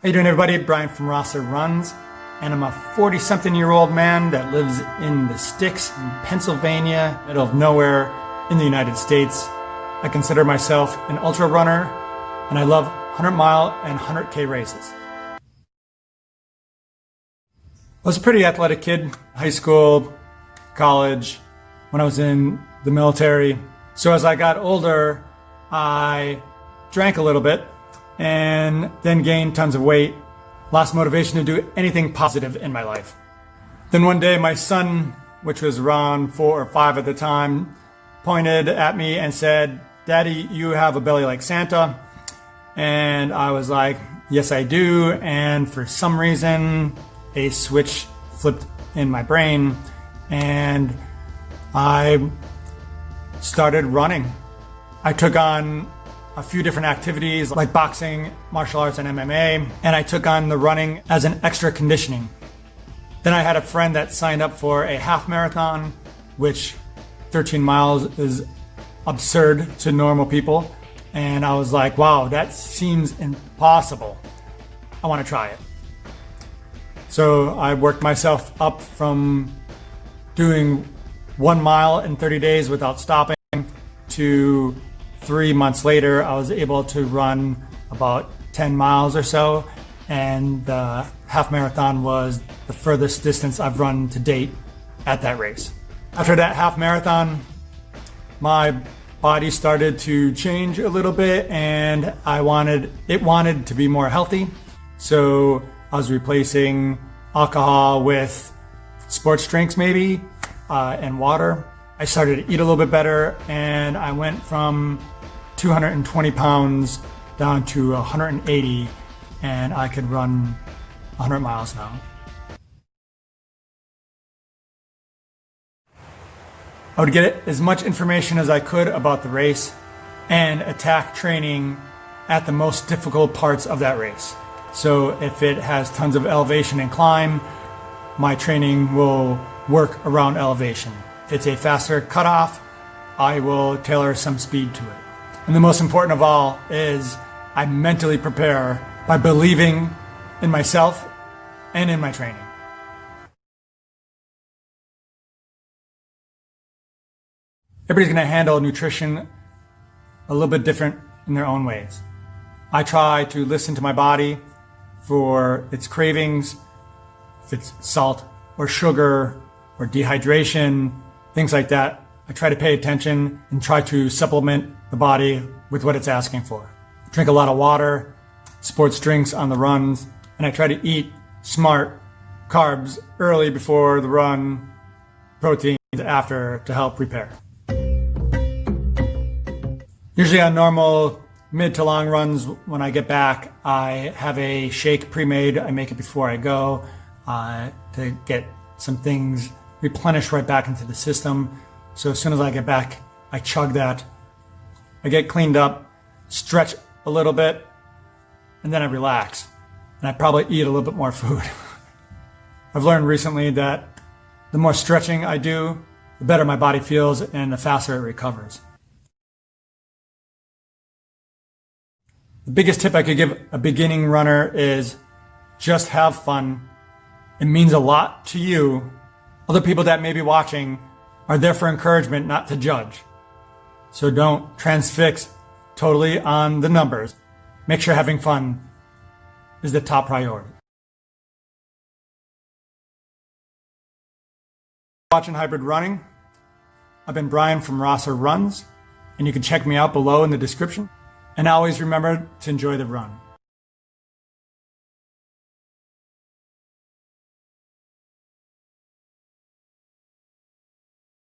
How you doing, everybody? Brian from RosserRuns, and I'm a 40-something-year-old man that lives in the sticks in Pennsylvania, middle of nowhere in the United States. I consider myself an ultra runner, and I love 100-mile and 100K races. I was a pretty athletic kid, high school, college, when I was in the military. So as I got older, I drank a little bit and then gained tons of weight, lost motivation to do anything positive in my life. Then one day my son, which was around 4 or 5 at the time, pointed at me and said, "Daddy, you have a belly like Santa." And I was like, "Yes, I do." And for some reason, a switch flipped in my brain and I started running. I took on a few different activities like boxing, martial arts, and MMA, and I took on the running as an extra conditioning. Then I had a friend that signed up for a half marathon, which 13 miles is absurd to normal people. And I was like, wow, that seems impossible. I want to try it. So I worked myself up from doing 1 mile in 30 days without stopping to 3 months later, I was able to run about 10 miles or so, and the half marathon was the furthest distance I've run to date at that race. After that half marathon, my body started to change a little bit, and it wanted to be more healthy. So I was replacing alcohol with sports drinks maybe, and water. I started to eat a little bit better, and I went from 220 pounds down to 180, and I could run 100 miles now. I would get as much information as I could about the race and attack training at the most difficult parts of that race. So if it has tons of elevation and climb, my training will work around elevation. If it's a faster cutoff, I will tailor some speed to it. And the most important of all is I mentally prepare by believing in myself and in my training. Everybody's going to handle nutrition a little bit different in their own ways. I try to listen to my body for its cravings, if it's salt or sugar or dehydration, things like that. I try to pay attention and try to supplement the body with what it's asking for. Drink a lot of water, sports drinks on the runs, and I try to eat smart carbs early before the run, proteins after to help repair. Usually on normal mid to long runs, when I get back, I have a shake pre-made. I make it before I go to get some things replenished right back into the system. So as soon as I get back, I chug that. I get cleaned up, stretch a little bit, and then I relax. And I probably eat a little bit more food. I've learned recently that the more stretching I do, the better my body feels and the faster it recovers. The biggest tip I could give a beginning runner is just have fun. It means a lot to you. Other people that may be watching are there for encouragement, not to judge. So don't transfix totally on the numbers. Make sure having fun is the top priority. Watching Hybrid Running. I've been Brian from RosserRuns, and you can check me out below in the description. And always remember to enjoy the run.